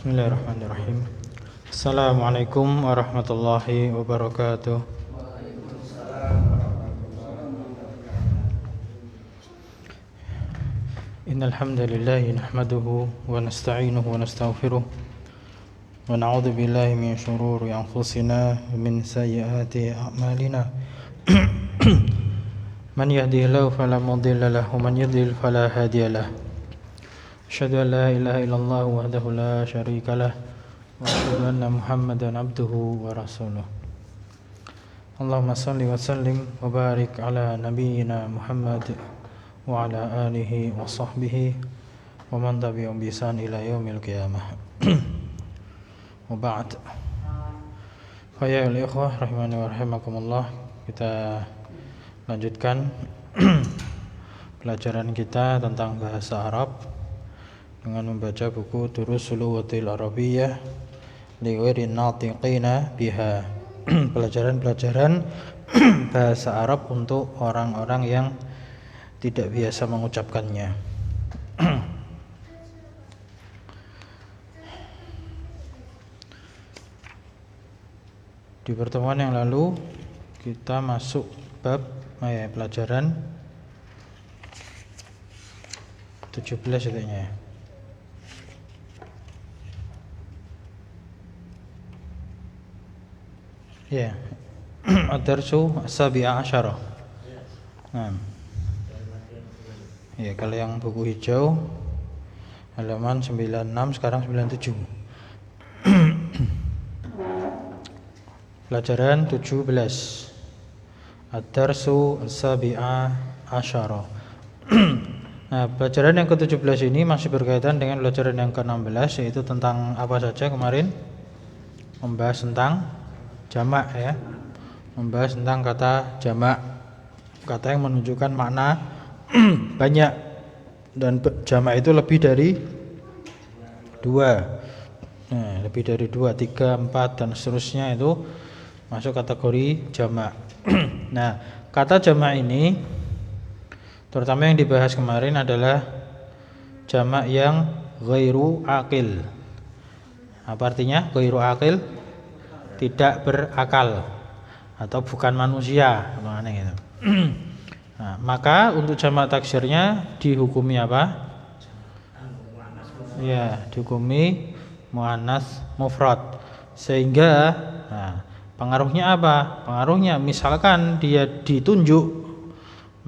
Bismillahirrahmanirrahim. Assalamualaikum warahmatullahi wabarakatuh. Innal hamdalillah nahmaduhu wa nasta'inuhu wa nastaghfiruh wa na'udzu billahi min shururi anfusina wa min sayyiati a'malina. Man yahdihillahu fala mudilla lahu wa man yudlil fala hadiya lahu. Asyhadu an la ilaha illallah wahdahu la syarika lah wa asyhadu anna Muhammadan abduhu wa rasuluh. Allahumma shalli wa sallim wa barik ala nabiyyina Muhammad wa ala alihi wa sahbihi wa man tabi'ahum bi ihsan ila yaumil qiyamah. Wa ba'd. Fa ya ikhwah rahimani wa rahimakumullah, kita lanjutkan pelajaran kita tentang bahasa Arab dengan membaca buku Durusul Lughatil Arabiyyah li ghairi natiqina biha. Pelajaran-pelajaran bahasa Arab untuk orang-orang yang tidak biasa mengucapkannya. Di pertemuan yang lalu kita masuk bab pelajaran 17 katanya. Ya, ad-darsu as-sabi'a asyara. Nah, ya, kalau yang buku hijau halaman 96, sekarang 97. Pelajaran 17, ad-darsu as-sabi'a asyara. Nah, pelajaran yang ke-17 ini masih berkaitan dengan pelajaran yang ke-16, yaitu tentang apa saja kemarin? Membahas tentang jamak, ya. Membahas tentang kata jamak, kata yang menunjukkan makna banyak, dan jamak itu lebih dari 2. Nah, lebih dari 2, 3, 4 dan seterusnya itu masuk kategori jamak. Nah, kata jamak ini terutama yang dibahas kemarin adalah jamak yang ghairu aqil. Apa artinya ghairu aqil? Tidak berakal atau bukan manusia, maknanya gitu. Nah, maka untuk jamak taksirnya dihukumi apa? Ya, dihukumi muannas mufrad. Sehingga pengaruhnya apa? Pengaruhnya misalkan dia ditunjuk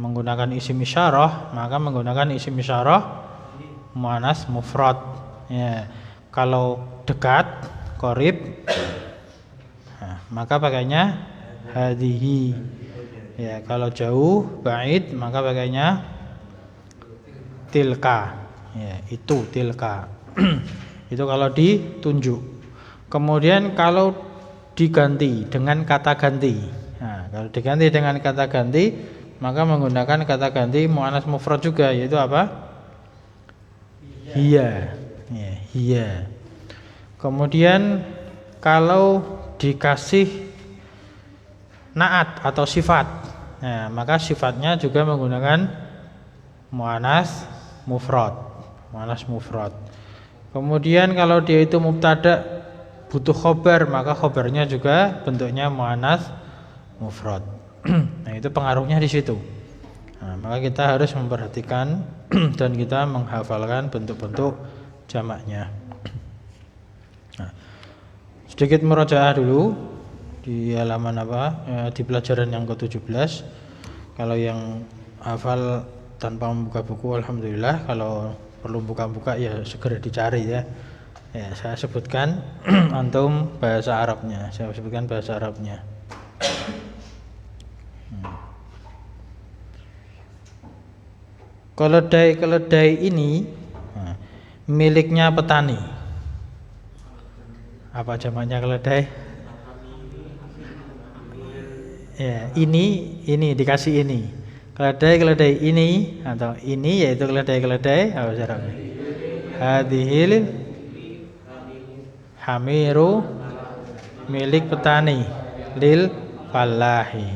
menggunakan isim isyarah, maka menggunakan isim isyarah muannas mufrad. Ya, kalau dekat, qarib, maka pakainya hadhihi. Ya, kalau jauh, ba'id, maka pakainya tilka. Ya, itu tilka. Itu kalau ditunjuk. Kemudian kalau diganti dengan kata ganti. Nah, kalau diganti dengan kata ganti, maka menggunakan kata ganti muannas mufrad juga, yaitu apa? Hiya. Ya, hiya. Kemudian kalau dikasih naat atau sifat, nah, maka sifatnya juga menggunakan muannas mufrad. Muannas mufrad. Kemudian kalau dia itu mubtada butuh khobar, maka khobarnya juga bentuknya muannas mufrad. Nah, itu pengaruhnya di situ. Nah, maka kita harus memperhatikan dan kita menghafalkan bentuk-bentuk jamaknya. Sedikit murajaah dulu di halaman di pelajaran yang ke-17. Kalau yang hafal tanpa membuka buku, alhamdulillah. Kalau perlu buka-buka, ya segera dicari, ya. Ya, saya sebutkan antum bahasa Arabnya. Saya sebutkan bahasa Arabnya. Keledai ini miliknya petani. Apa jamaknya keledai? Ya, ini dikasih ini. Keledai ini atau ini, yaitu keledai apa Arabnya? Hadhil hamiru milik petani lil falahi.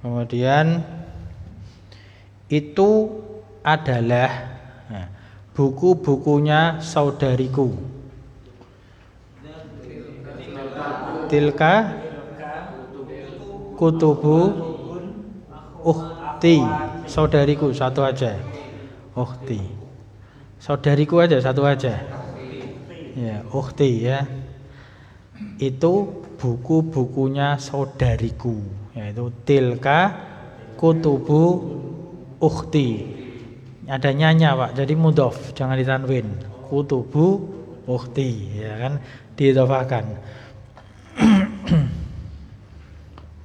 Kemudian itu adalah buku-bukunya saudariku. Tilka kutubu ukhti, saudariku satu aja. Ukhti. Saudariku aja satu aja. Ya, ukhti ya. Itu buku-bukunya saudariku, yaitu tilka kutubu ukhti. Ada nyanya Pak, jadi mudhof, jangan ditanwin. Kutubu ukhti, ya kan, diidhofahkan.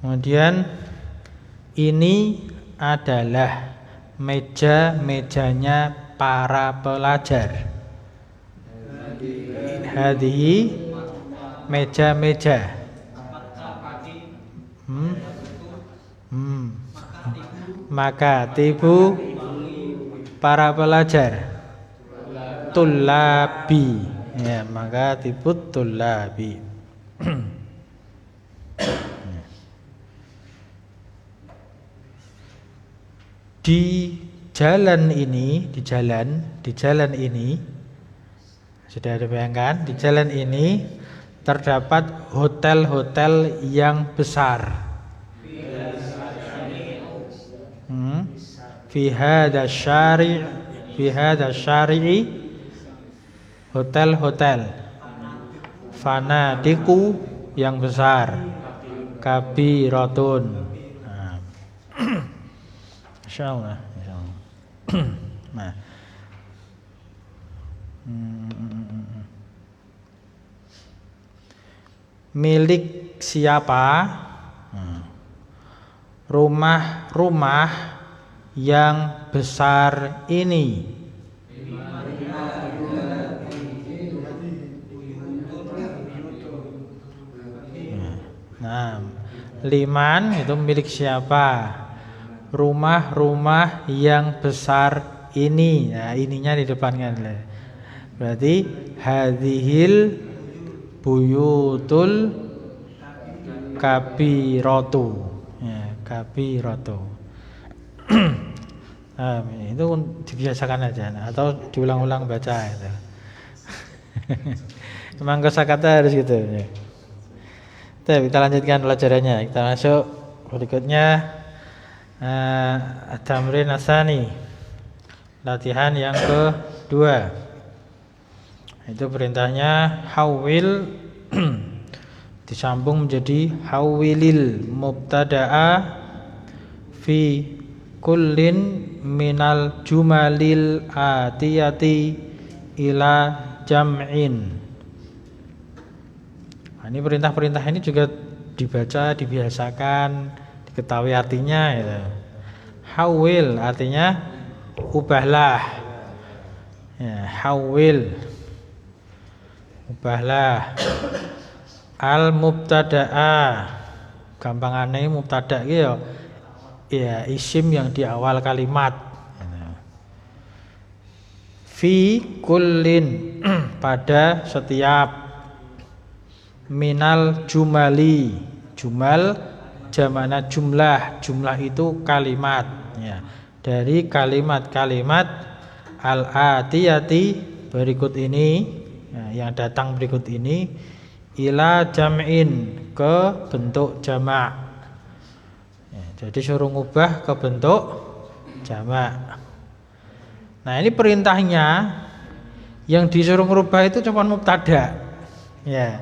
Kemudian ini adalah meja-mejanya para pelajar. Hadhihi meja-meja. Maka tibu para pelajar. Tullabi. Ya, maka tibu tullabi. Di jalan ini sudah ada bayangkan, di jalan ini terdapat hotel-hotel yang besar. Fi hadha syari'i hotel-hotel. Fanadiku yang besar. Kabiratun. Insyaallah. Nah. Milik siapa rumah-rumah yang besar ini? Nah, liman itu milik siapa? Rumah-rumah yang besar ini. Nah, ininya di depan kan. Berarti hadhil buyutul kabiratu. Ya, kabiratu. Nah, itu dibiasakan aja, atau diulang-ulang baca itu. Memang kosakata harus gitu ya. Kita lanjutkan pelajarannya. Kita masuk berikutnya. Tamrin asani, latihan yang kedua. Itu perintahnya hawil disambung menjadi hawilil mubtada'a fi kullin minal jumalil atiyati ila jam'in. Nah, ini perintah-perintah ini juga dibaca, dibiasakan, diketahui artinya gitu. Hawil artinya ubahlah. Ya, hawil ubahlah. Al mubtada'a gampangane mubtada' iki ya isim yang di awal kalimat. Fi kullin pada setiap minal jumali, jumal jamana jumlah itu kalimat ya, dari kalimat-kalimat al-atiyati berikut ini ya, yang datang berikut ini ila jam'in ke bentuk jamak ya, jadi suruh ngubah ke bentuk jamak. Nah, ini perintahnya yang disuruh ngubah itu cuma mubtada ya,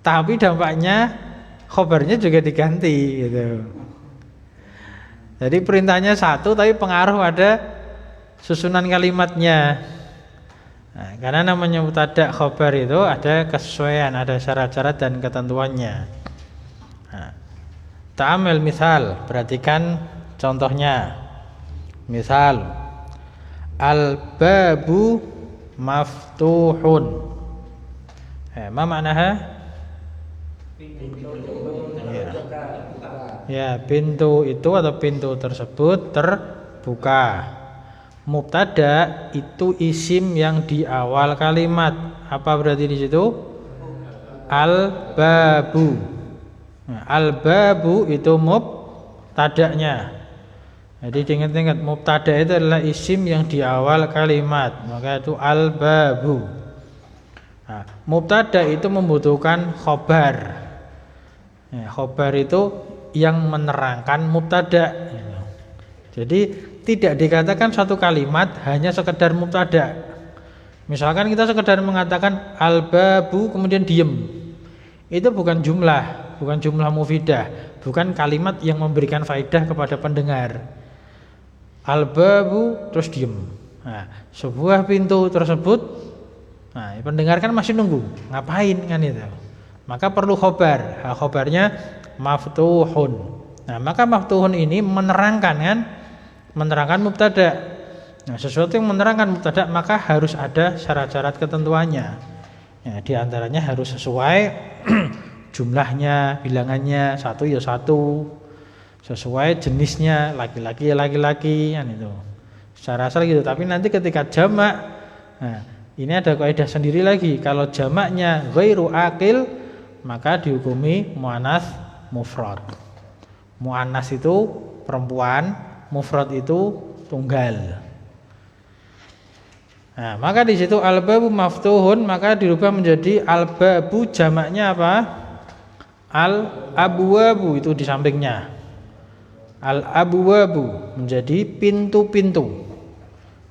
tapi dampaknya khobarnya juga diganti gitu. Jadi perintahnya satu tapi pengaruh pada susunan kalimatnya. Nah, karena namanya mubtada khobar itu ada kesesuaian, ada syarat-syarat dan ketentuannya. Nah, ta'amil misal, perhatikan contohnya. Misal al-babu maftuhun. Ma maknaha? Ya, pintu itu atau pintu tersebut terbuka. Mubtada itu isim yang di awal kalimat. Apa berarti di situ? Al-babu. Nah, al-babu itu mubtada'nya. Jadi diingat-ingat, mubtada itu adalah isim yang di awal kalimat, maka itu al-babu. Nah, mubtada itu membutuhkan khobar. Ya, khobar itu yang menerangkan mubtada. Jadi tidak dikatakan satu kalimat hanya sekedar mubtada. Misalkan kita sekedar mengatakan al-babu kemudian diem, itu bukan jumlah mufidah, bukan kalimat yang memberikan faedah kepada pendengar. Al-babu terus diem. Nah, sebuah pintu tersebut, nah pendengar kan masih nunggu, ngapain kan itu. Maka perlu khobar. Nah, khobarnya maftuhun. Nah, maka maftuhun ini menerangkan mubtada. Nah, sesuatu yang menerangkan mubtada maka harus ada syarat-syarat ketentuannya. Ya, di antaranya harus sesuai jumlahnya, bilangannya, satu ya satu. Sesuai jenisnya, laki-laki ya laki-laki, kan itu. Secara asal gitu. Tapi nanti ketika jamak, nah, ini ada kaidah sendiri lagi. Kalau jamaknya ghairu aqil, maka dihukumi muannas mufrad. Muannas itu perempuan, mufrad itu tunggal. Nah, maka di situ al-babu maftuhun, maka dirubah menjadi al-babu, jamaknya apa? Al-abwabu, itu di sampingnya. Al-abwabu menjadi pintu-pintu.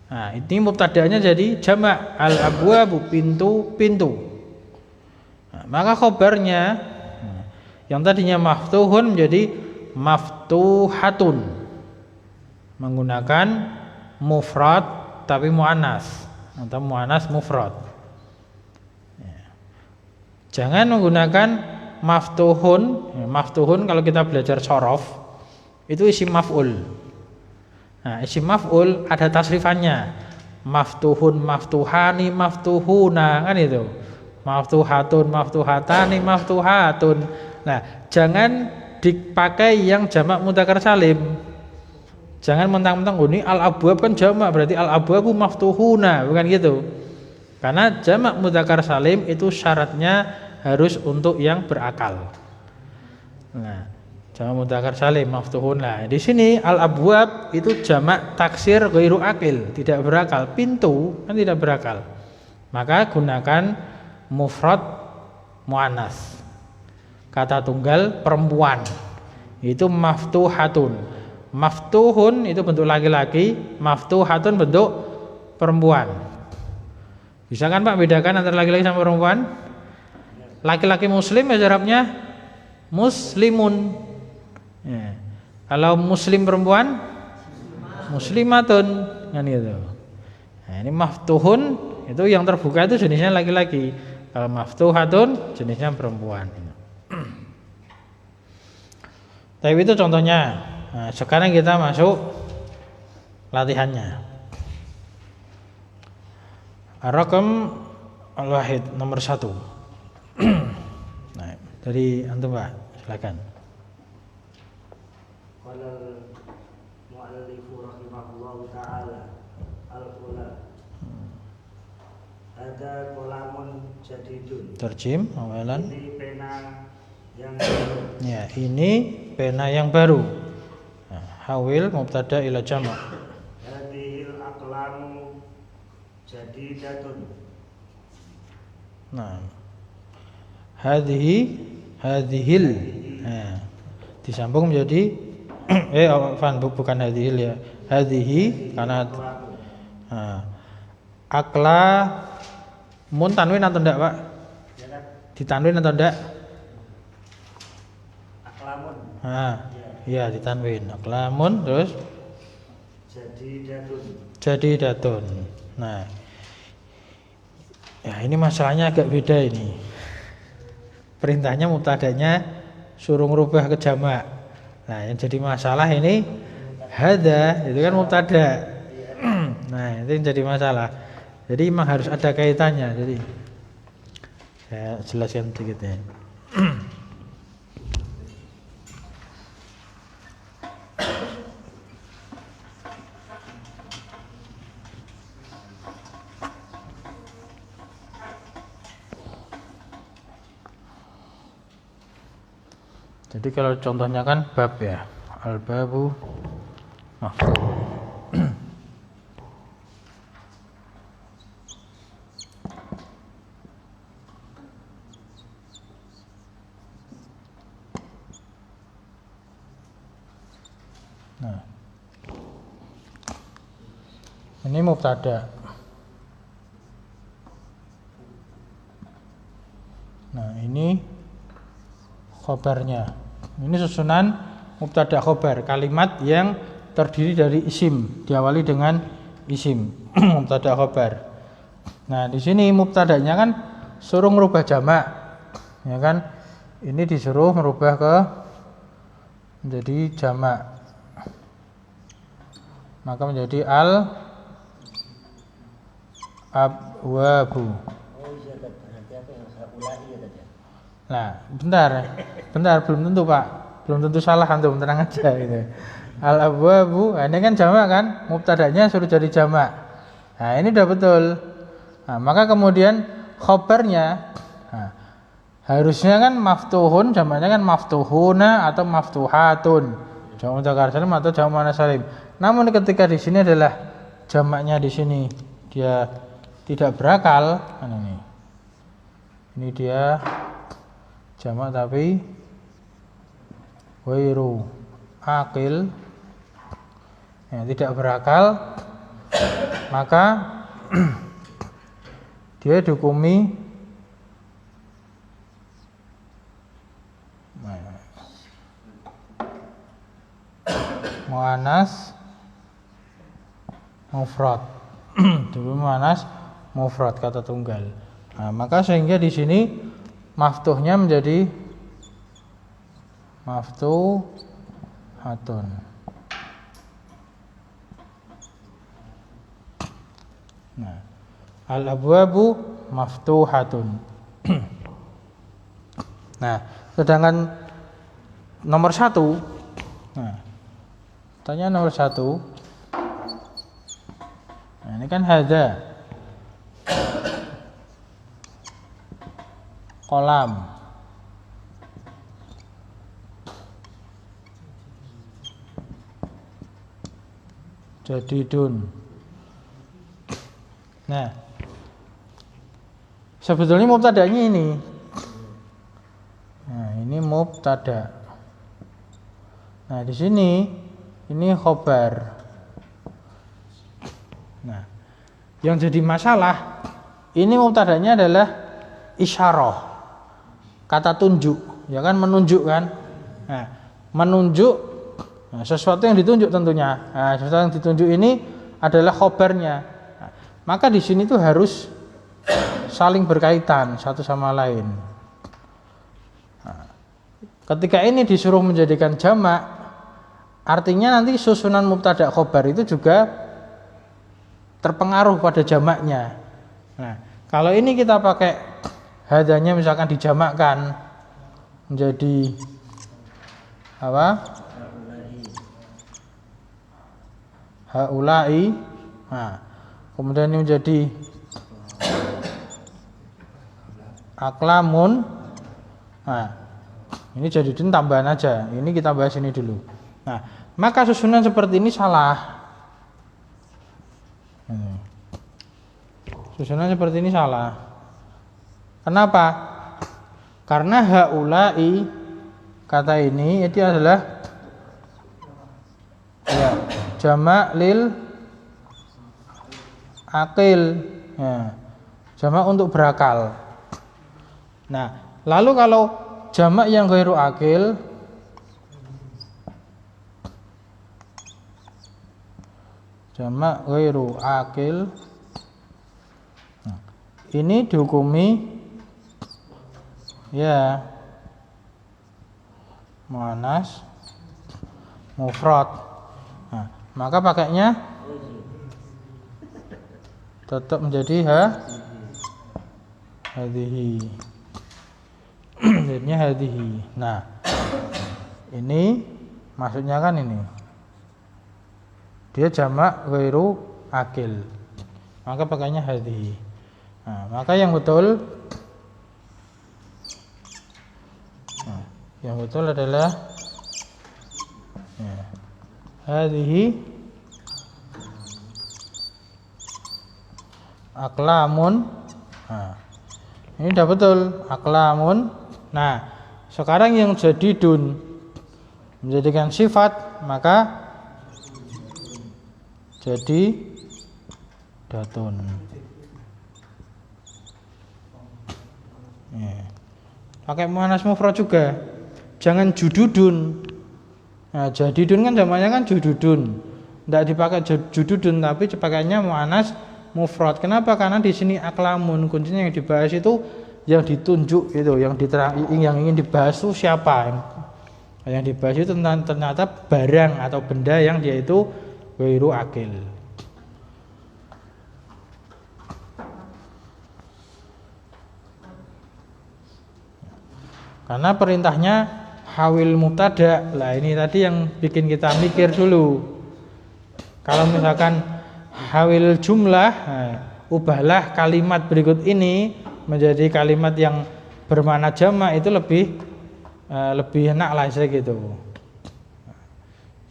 Nah, ini mubtada'nya jadi jamak, al-abwabu, pintu-pintu. Nah, maka khobarnya yang tadinya maftuhun menjadi maftuhatun, menggunakan mufrad tapi muannas atau muannas mufrad. Jangan menggunakan maftuhun. Maftuhun kalau kita belajar shorof itu isim maf'ul. Nah, isim maf'ul ada tasrifannya. Maftuhun, maftuhani, maftuhuna, kan itu. Maftuhatun, maftuhatani, maftuhatun. Nah, jangan dipakai yang jamak mudzakkar salim. Jangan mentang-mentang ini al-abwab kan jamak, berarti al-abwabu maftuhuna, bukan gitu. Karena jamak mudzakkar salim itu syaratnya harus untuk yang berakal. Nah, jamak mudzakkar salim maftuhuna. Di sini al-abwab itu jamak taksir ghairu aqil, tidak berakal. Pintu kan tidak berakal. Maka gunakan mufrad muannas. Kata tunggal perempuan. Itu maftuhatun. Maftuhun itu bentuk laki-laki, maftuhatun bentuk perempuan. Bisa kan Pak bedakan antara laki-laki sama perempuan? Laki-laki muslim ya Arabnya muslimun. Ya. Kalau muslim perempuan muslimatun, kan gitu. Nah, ini maftuhun itu yang terbuka itu jenisnya laki-laki. Kalau maftuhatun jenisnya perempuan. Tapi itu contohnya. Nah, sekarang kita masuk latihannya. Ar-Raqam al-Wahid nomor 1. Nah, dari antum Pak, silakan. Qala al-mu'allifu rahimahullahu ta'ala al-ula. Ada kolamun jadidun. Terjem awalan. Ini pena yang baru. Ya, ini pena yang baru. Hawil mubtada ila jamak. Hadhil aqlamu jadidatun. Nah, hadhil. Nah, disambung menjadi bukan hadhil ya. Hadhihi karena akla mun tanwin atau enggak, Pak? Ditanwin atau enggak? Aklamun. Iya ditanwin. Aklamun terus jadi datun. Nah, ya ini masalahnya agak beda ini. Perintahnya mubtadanya suruh ngerubah ke jamak. Nah, yang jadi masalah ini hada itu kan mubtada. Nah, itu yang jadi masalah. Jadi memang harus ada kaitannya. Jadi saya jelaskan sedikit ya. Jadi kalau contohnya kan bab ya, al-babu Nah, ini mubtada. Nah, ini khobarnya. Ini susunan mubtada khobar, kalimat yang terdiri dari isim, diawali dengan isim. Mubtada khobar. Nah, di sini mubtadanya kan suruh merubah jamak, ya kan? Ini disuruh merubah ke menjadi jamak, maka menjadi al abwabu. Nah, bentar, belum tentu Pak, belum tentu salah antum, tenang aja gitu. Al abwabu, ini kan jamak kan, mubtadanya suruh jadi jamak. Nah, ini udah betul. Nah, maka kemudian khobarnya, nah, harusnya kan maftuhun, jamaknya kan maftuhuna atau maftuhatun, jamak mudzakkar salim atau jamak muannats salim. Namun ketika di sini adalah jamaknya, di sini dia tidak berakal, ini dia jamak tapi wairu akil, ya, tidak berakal, maka dia dihukumi muannas mufrad. Dulu muannas mufrad, kata tunggal. Nah, maka sehingga di sini maftuhnya menjadi maftuhatun. Nah, al-abwabu maftuhatun. Nah, sedangkan nomor 1, nah, tanya nomor 1. Nah, ini kan hadza kolam, jadidun. Nah, sebetulnya mubtadanya ini. Nah, ini mubtada. Nah, di sini ini khobar. Nah, yang jadi masalah ini mubtadanya adalah isyarah, kata tunjuk, ya kan, menunjuk kan. Nah, menunjuk, nah, sesuatu yang ditunjuk tentunya. Nah, sesuatu yang ditunjuk ini adalah khobarnya. Nah, maka di sini tuh harus saling berkaitan satu sama lain. Nah, ketika ini disuruh menjadikan jamak, artinya nanti susunan mubtada khobar itu juga terpengaruh pada jamaknya. Nah, kalau ini kita pakai hadanya misalkan dijamakkan menjadi apa? Haulai. Nah, kemudian ini menjadi aklamun. Nah, ini jadi tambahan aja. Ini kita bahas ini dulu. Nah, maka susunan seperti ini salah. Susunan seperti ini salah. Kenapa? Karena haulai, kata ini itu adalah ya, jamak lil akil, ya, jamak untuk berakal. Nah, lalu kalau jamak yang ghairu akil, jamak ghairu akil, nah, ini dihukumi ya muannas mufrad. Nah, maka pakainya tetap menjadi hadhihi. Jadinya hadhihi. Nah, ini maksudnya kan ini dia jamak ghairu akil, maka pakainya hadhihi. Nah, maka yang betul, yang betul adalah ya, hadhihi aklamun. Nah, ini udah betul, aklamun. Nah, sekarang yang jadidun menjadikan sifat, maka jadi datun. Pakai muannas mufrad juga. Jangan jududun. Nah, jadidun kan namanya kan jududun. Tidak dipakai jududun, tapi pakainya muannas mufrad. Kenapa? Karena di sini aklamun, kuncinya yang dibahas itu, yang ditunjuk itu, yang ingin dibahas itu siapa? Yang dibahas itu ternyata barang atau benda yang dia itu ghairu akil. Karena perintahnya hawil mubtada. Lah ini tadi yang bikin kita mikir dulu. Kalau misalkan hawil jumlah, ubahlah kalimat berikut ini menjadi kalimat yang bermakna jamak, itu lebih enak lah gitu.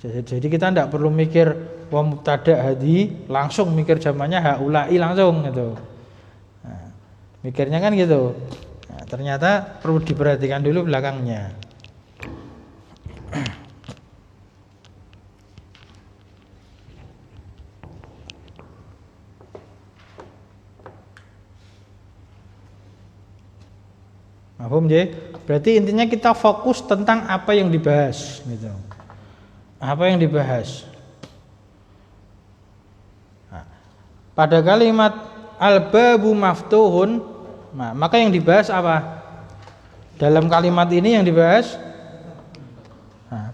Jadi kita tidak perlu mikir wa mubtada hadi, langsung mikir jamaknya haulai langsung gitu. Nah, mikirnya kan gitu. Nah, ternyata perlu diperhatikan dulu belakangnya. Paham ya? Berarti intinya kita fokus tentang apa yang dibahas gitu. Apa yang dibahas. Nah, pada kalimat al-babu maftuhun, nah, maka yang dibahas apa? Dalam kalimat ini yang dibahas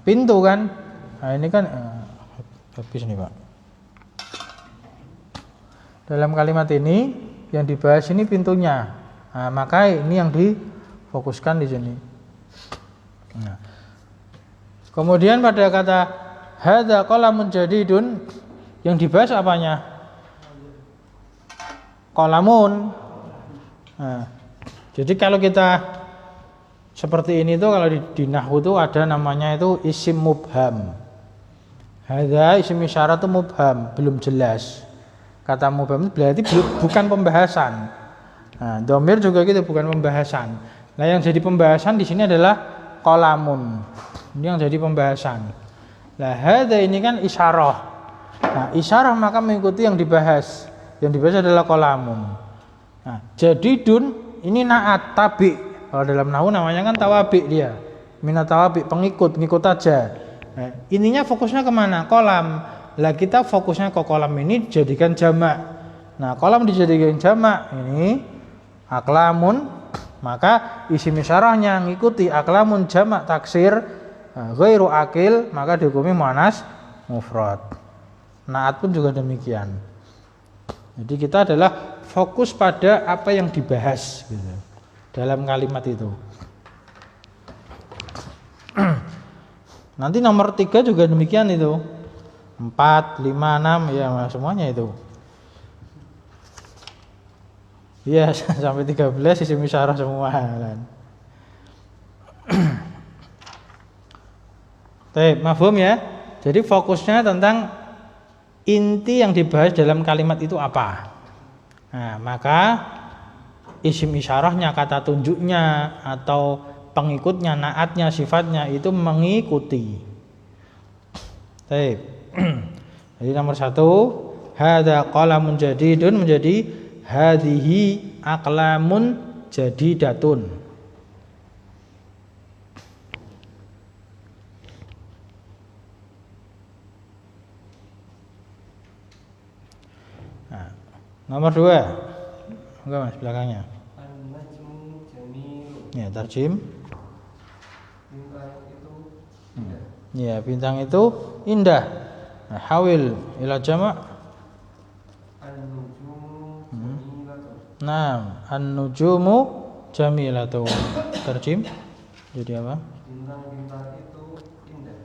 pintu kan? Nah, ini kan habis nih Pak. Dalam kalimat ini yang dibahas ini pintunya. Nah, maka ini yang difokuskan di sini. Nah, kemudian pada kata hadza qalamun jadidun, yang dibahas apanya? Qalamun. Nah, jadi kalau kita seperti ini tuh, kalau di nahwu tuh ada namanya itu isim mubham. Hadza isim isyarat itu mubham, belum jelas. Kata mubham itu berarti bukan pembahasan. Nah, dhamir juga gitu, bukan pembahasan. Nah, yang jadi pembahasan di sini adalah qalamun. Ini yang jadi pembahasan. Nah, hadza ini kan isyarah. Nah, isyarah maka mengikuti yang dibahas. Yang dibahas adalah qalamun. Nah, jadidun ini naat tabi. Kalau dalam nahwu namanya kan tawabi dia. Minat tawabi, pengikut, ngikut aja. Nah, ininya fokusnya kemana? Kolam. Lah kita fokusnya ke kolam ini jadikan jamak. Nah, kolam dijadikan jamak ini aklamun, maka isim isyarahnya ngikuti aklamun jamak taksir ghairu akil, maka dihukumi muannas mufrad. Naat pun juga demikian. Jadi kita adalah fokus pada apa yang dibahas gitu, dalam kalimat itu. Nanti nomor 3 juga demikian itu. 4, 5, 6 ya semuanya itu. Iya, sampai 13 isim isyarah semua kan. Mafhum ya? Jadi fokusnya tentang inti yang dibahas dalam kalimat itu apa. Nah, maka isim isyarahnya, kata tunjuknya atau pengikutnya, naatnya, sifatnya itu mengikuti. Jadi nomor 1, hadza qalamun jadidun menjadi hadhihi aqlamun jadidatun. Nah, nomor 2. Enggak Mas, belakangnya. An-najmu jamil. Ya, tarjim. Bintang itu indah. Ya, bintang itu indah. Nah, hawil ila jama'. An-nujumu jamilatun. Nah, an-nujumu jamilatun. Tarjim jadi apa? Bintang-bintang itu indah.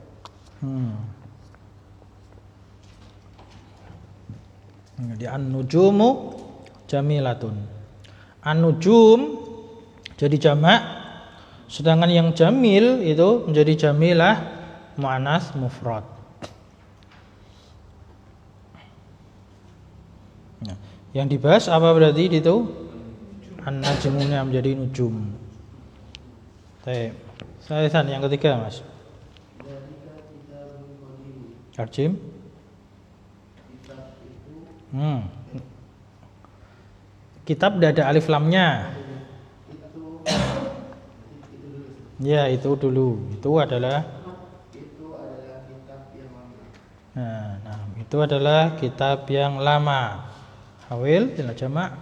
Jadi an-nujumu jamilatun. An-nujum jadi jamak, sedangkan yang jamil itu menjadi jamilah muannas mufrad. Nah, Yang dibahas apa berarti itu? An-najmuna menjadi nujum. Baik. Saya yang ketiga, Mas. Arjim. Kitab tidak ada alif lamnya. Ya, itu dulu. Itu adalah kitab yang lama. Nah, itu adalah kitab yang lama. Hawil, tidak jamak.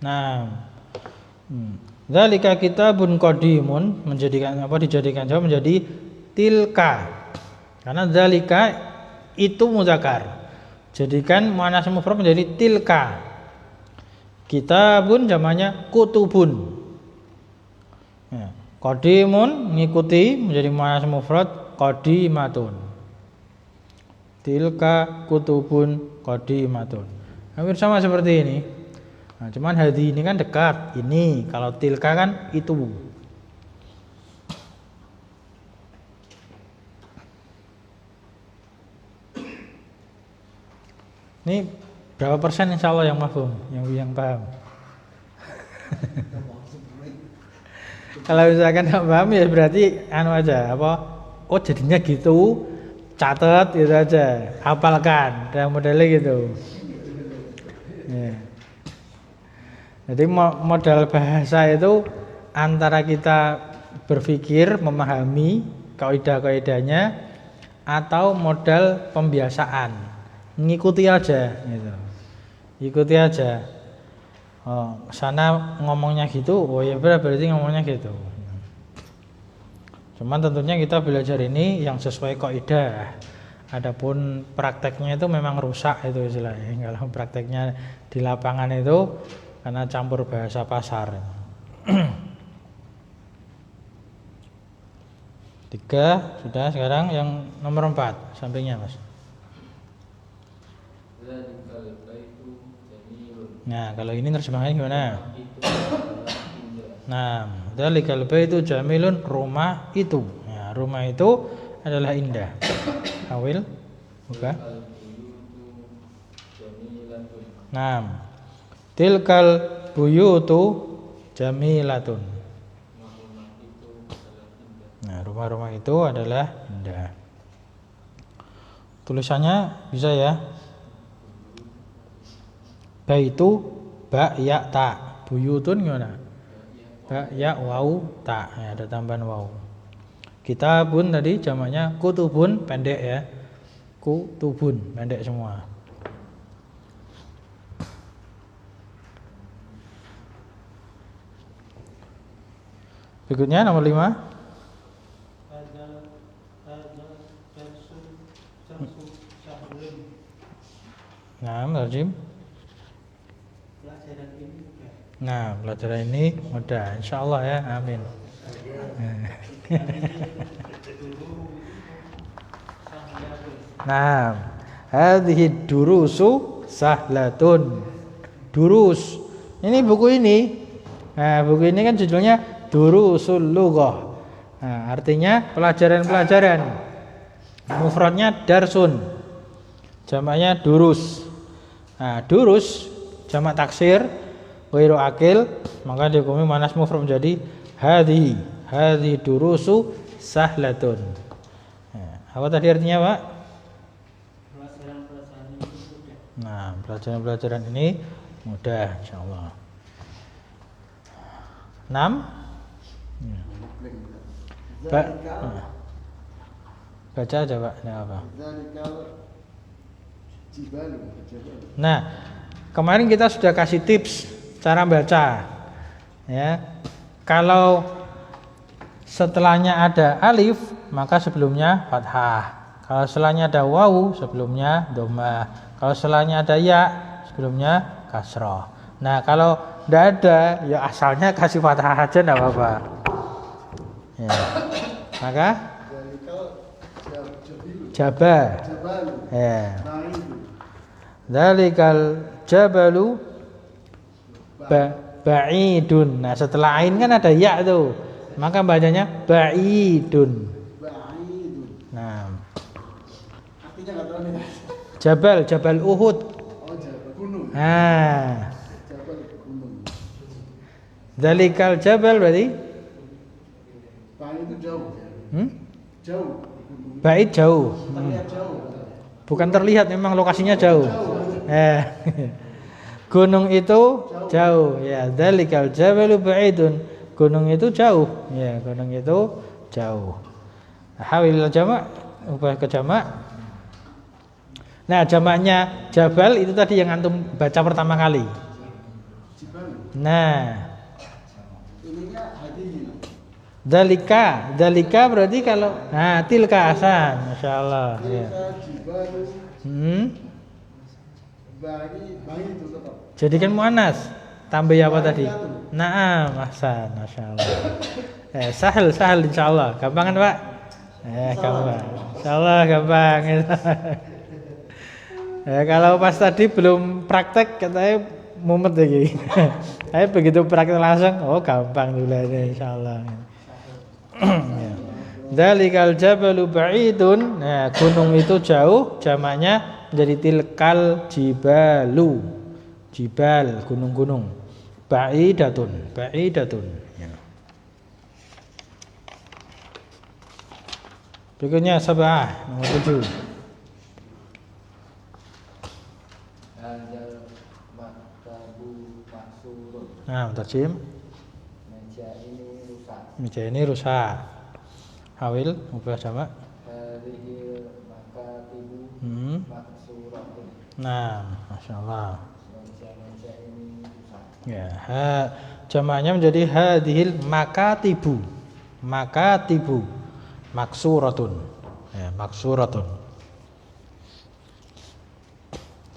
Nah, dzalika kitabun qadimun dijadikan jawab menjadi tilka. Karena dzalika itu muzakkar. Jadikan muannas mufrad menjadi tilka. Kitabun jamaknya kutubun. Ya, qadimun mengikuti menjadi muannas mufrad qadimatun. Tilka kutubun qadimatun. Hampir sama seperti ini. Nah, cuman hadi ini kan dekat. Ini kalau tilka kan itu. Ini berapa persen insya Allah yang mafhum, yang paham? Kalau misalkan nggak paham ya berarti anu aja apa? Oh jadinya gitu, catat gitu aja, hafalkan, dan modelnya gitu. Ya. Jadi modal bahasa itu antara kita berpikir, memahami kaidah-kaidahnya, atau modal pembiasaan. Ngikuti aja gitu. Ikuti aja. Oh, sana ngomongnya gitu, oh ya berarti ngomongnya gitu. Cuman tentunya kita belajar ini yang sesuai kaidah. Adapun prakteknya itu memang rusak itu istilahnya. Kalau prakteknya di lapangan itu karena campur bahasa pasar. 3 sudah, sekarang yang nomor 4 sampingnya Mas. Nah, kalau ini terjemahannya gimana? Nah, dzalikal baitu jamilun, rumah itu. Ya, rumah itu adalah indah. Awil, buka. Nah, tilkal buyutu jamilatun. Nah, rumah-rumah itu adalah indah. Tulisannya bisa ya. Baitu ba ya ta. Buyutun gimana? Ba ya waw ta. Ya, ada tambahan waw. Kitabun tadi jamaknya kutubun, pendek ya. Kutubun, pendek semua. Berikutnya nomor 5. Nah, Arjim. Nah, pelajaran ini mudah, insyaallah ya, amin. Nah, hadhihi durusu sahlatun. Durus. Ini buku ini. Nah, buku ini kan judulnya Durusul Lughah. Nah, artinya pelajaran-pelajaran. Mufradnya darsun. Jamaknya durus. Nah, durus jamak taksir ghairu akil, maka dihukumi muannas mufrad menjadi hadhi durusu sahlatun. Nah, apa tadi artinya, Pak? Nah, pelajaran-pelajaran ini mudah insyaallah. 6. Baca aja, Pak. Ini apa? Nah, kemarin kita sudah kasih tips cara baca. Ya. Kalau setelahnya ada alif, maka sebelumnya fathah. Kalau setelahnya ada wawu, sebelumnya dhammah. Kalau setelahnya ada ya, sebelumnya kasrah. Nah, kalau tidak ada, ya asalnya kasih fathah aja enggak apa-apa. Ya. Maka jaba. Ya. Dzalikal jabalu ba'idun. Nah, setelah ain kan ada ya tuh. Maka bacanya ba'idun. Nah, Artinya nggak tahu nih. Jabal Uhud. Oh, Jabal gunung. Nah, Jabal gunung. Dzalikal jabal berarti Bang itu jauh. Jauh. Gunung. bait jauh. Terlihat jauh. Bukan terlihat, memang lokasinya jauh. Gunung itu jauh. Ya, dzalikal jabalu ba'idun. Gunung itu jauh. Ya, gunung itu jauh. Hawil jamak, ubah ke jamak. Nah, jamaknya jabal itu tadi yang antum baca pertama kali. Jibal. Nah, Ininya hadihin. dalika berarti kalau tilka asan, masyaallah. Ya. Jibal. Bang itu tetap. Jadikan muannas. Tambah apa tadi? Naam, ahsan, masyaallah. Sahal insyaallah. Gampang kan, Pak? Gampang. Insyaallah gampang. Kalau pas tadi belum praktek katanya mumet lagi. Tapi begitu praktek langsung, oh gampang dulanya insyaallah. Ya. Dzalikal jabalu ba'idun. Nah, gunung itu jauh, jamaknya menjadi tilkal jibalu. Jibal, gunung-gunung. Ba'idatun. Ya. Berikutnya sabah nomor 7. Hadal maktabu maksurun. Nah, terjem. Meja ini rusak. Meja ini rusak. Hawil, ubah jamak. Hadhil makatibu maksuratun. Nah, masyaallah. Meja ini rusak. Ya, jamaknya menjadi hadhil makatibu. Makatibu maksuratun. Ya, maksuratun.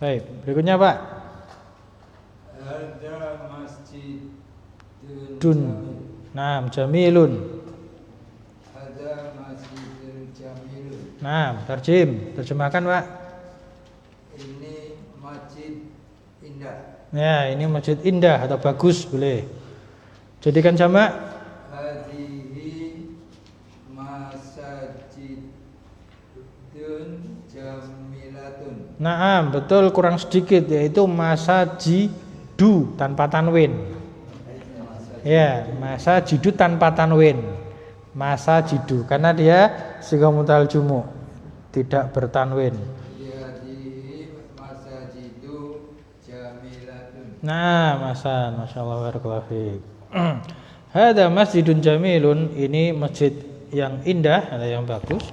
Baik, berikutnya Pak. Ada masjid Dun. Nah, jamilun. Ada masjidul jamilun. Nah, terjemahkan Pak. Ini masjid indah. Ya, ini masjid indah atau bagus boleh. Jadikan jamak. Hadhihi masajidun jamilatun. Nah, betul, kurang sedikit, yaitu masajidu tanpa tanwin. Ya, masajidu tanpa tanwin. Masajidu karena dia siga mutal jumu, tidak bertanwin. Hadhihi masajidu jamilatun. Nah, masyaallah barakallahu fiik. Hada masjidun jamilun, ini masjid yang indah atau yang bagus.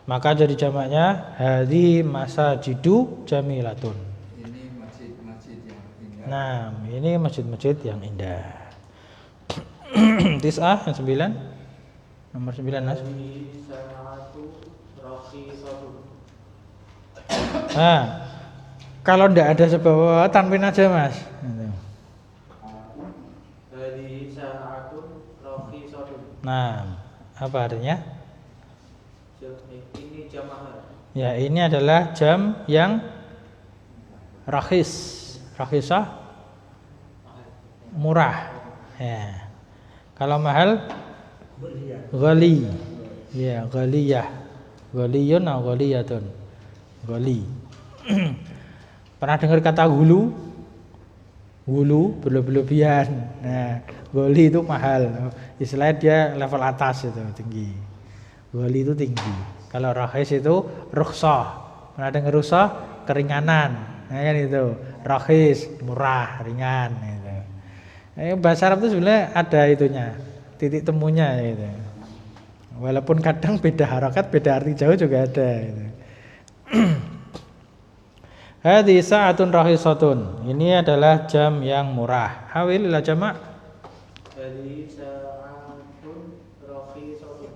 Maka jadi jamaknya hadhi masajidu jamilatun. Ini masjid-masjid yang indah. Nah, ini masjid-masjid yang indah. Tis'ah yang 9. Nomor 9 Nas. Nah, kalau ndak ada sebab tanwin aja Mas. Nah, apa artinya? Ini jam mahal. Ya, ini adalah jam yang rakhis. Rakhisah murah. Ya. Kalau mahal ghali. Ya, ghaliyah. Ghaliyun atau ghaliyatun. Ghali. Pernah dengar kata hulu? Hulu berlebihan. Nah, ghali itu mahal. Istilahnya dia level atas itu, tinggi. Ghali itu tinggi. Kalau rakhis itu rukhsah. Pernah dengar rukhsah? Keringanan. Nah, kan itu. Rakhis, murah, ringan gitu. Bahasa Arab itu sebenarnya ada itunya, titik temunya gitu. Walaupun kadang beda harokat, beda arti jauh juga ada gitu. Hadhi sa'atun rakhisatun. Ini adalah jam yang murah. Hawil ila jamak. Hadhi sa'atun rakhisatun.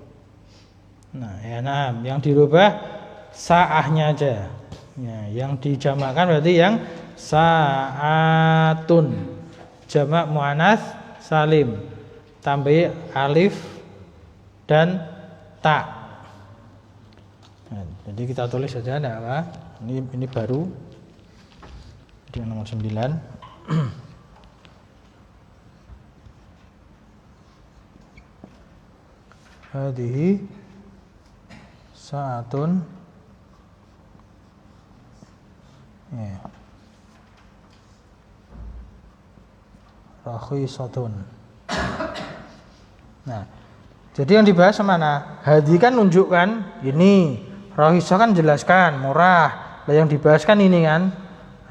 Nah, ya yang dirubah sa'ahnya aja. Ya, yang dijamakkan berarti yang sa'atun. Jamak muannats salim. Tambah alif dan ta. Nah, jadi kita tulis saja enggak apa. Ini baru. Di nomor 9. Hadhihi Sa'atun. Ya. Rakhisatun. Nah, jadi yang dibahas mana? Hadi kan nunjukkan ini, rakhisah kan jelaskan murah. Lah yang dibahas kan ini kan.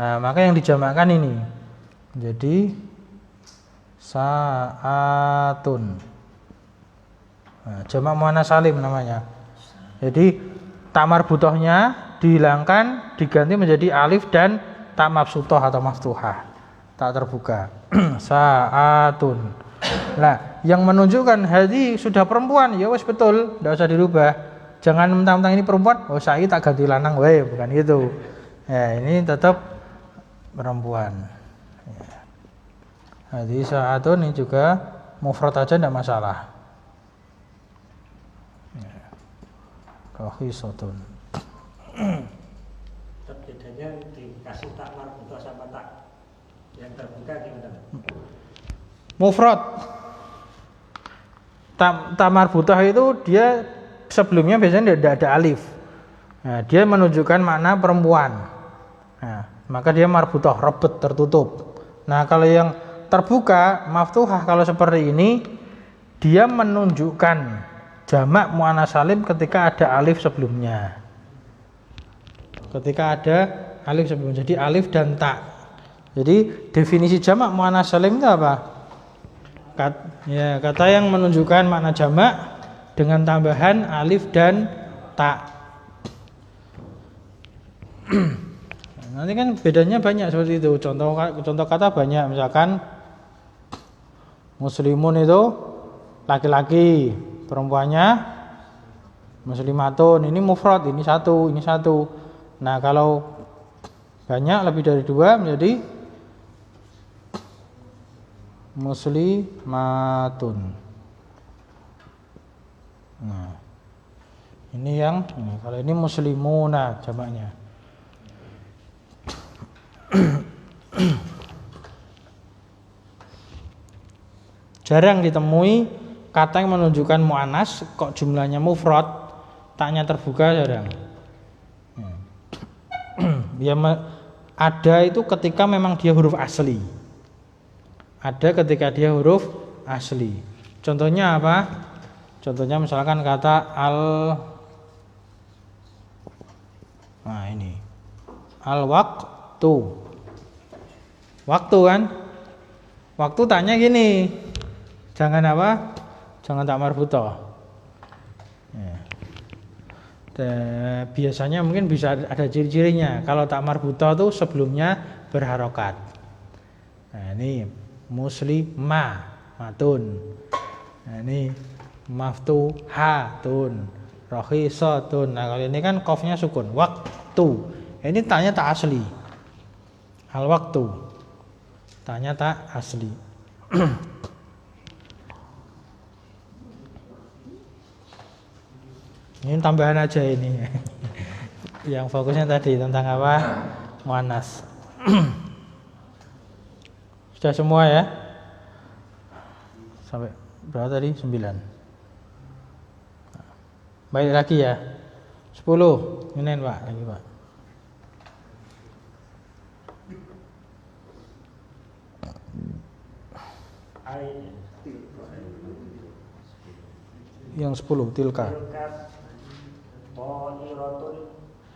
Nah, maka yang dijamakkan ini. Jadi sa'atun. Nah, jamak muannats salim namanya. Jadi tak marbutohnya dihilangkan, diganti menjadi alif dan tak mabsutoh atau maftuhah, tak terbuka. Sa'atun. Nah, yang menunjukkan hadi sudah perempuan, ya wes betul, tidak usah dirubah. Jangan mentang-mentang ini perempuan, oh saya tak ganti lanang, weh, bukan gitu. Ya, ini tetap perempuan. Ya. Hadi sa'atun ini juga mufrad aja tidak masalah. Rakhisatun. Bedanya dikasih tak marbutoh sama tak yang terbuka gimana? Mufrad. Tak marbutoh itu dia sebelumnya biasanya tidak ada alif. Nah, dia menunjukkan makna perempuan. Nah, maka dia marbutoh, rebet, tertutup. Nah, kalau yang terbuka, maftuhah, kalau seperti ini dia menunjukkan jamak muannats salim ketika ada alif sebelumnya. Ketika ada alif sebelumnya, jadi alif dan tak. Jadi definisi jamak muannats salim itu apa? Kata yang menunjukkan makna jamak dengan tambahan alif dan tak. Nanti kan bedanya banyak seperti itu. Contoh kata banyak, misalkan muslimun itu laki-laki, perempuannya muslimatun, ini mufrad, ini satu. Nah, kalau banyak lebih dari dua menjadi muslimatun. Nah, ini yang ini. Kalau ini muslimuna jamaknya. Jarang ditemui kata yang menunjukkan muannas kok jumlahnya mufrad, taknya terbuka, jarang. Ya, ada itu ketika memang dia huruf asli. Ada ketika dia huruf asli. Contohnya apa? Contohnya misalkan kata nah ini al-waqtu. Waktu kan? Waktu tanya gini. Jangan apa? Jangan tak marbutoh. Ya. Biasanya mungkin bisa ada ciri-cirinya. Kalau tak marbutoh itu sebelumnya berharokat. Nah, ini muslimatun. Nah, ini maftuhatun, rakhisatun. Nah, kalau ini kan qafnya sukun. Waktu. Ini tanya tak asli. Al waktu. Tanya tak asli. Ini tambahan aja ini. Yang fokusnya tadi tentang apa? Muannas. Sudah semua ya? Sampai berapa tadi? 9. Baik lagi ya. 10. Ini Pak, lagi Pak. Yang 10 tilka.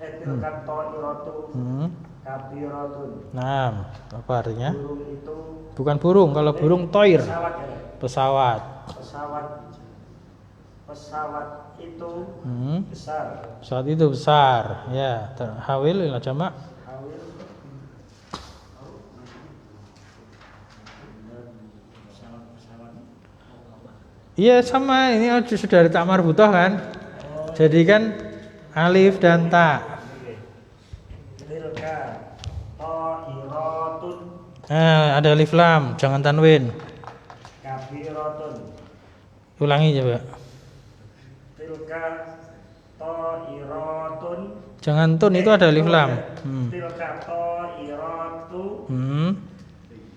Tilkat to'iratun kabiratun. Nah, apa artinya? Burung itu bukan burung, kalau burung toir. Pesawat ya? Pesawat. Pesawat itu besar. Pesawat itu besar. Ya, hawil ila jamak. Hawil. Pesawat. Iya sama, ini sudah ada tak marbutoh kan? Jadi kan alif dan ta. Tilka to'iratun Ada alif lam, jangan tanwin. kabiratun. Ulangi coba. Tilka to'iratun. Jangan tun, itu ada alif lam. Tilka to'iratu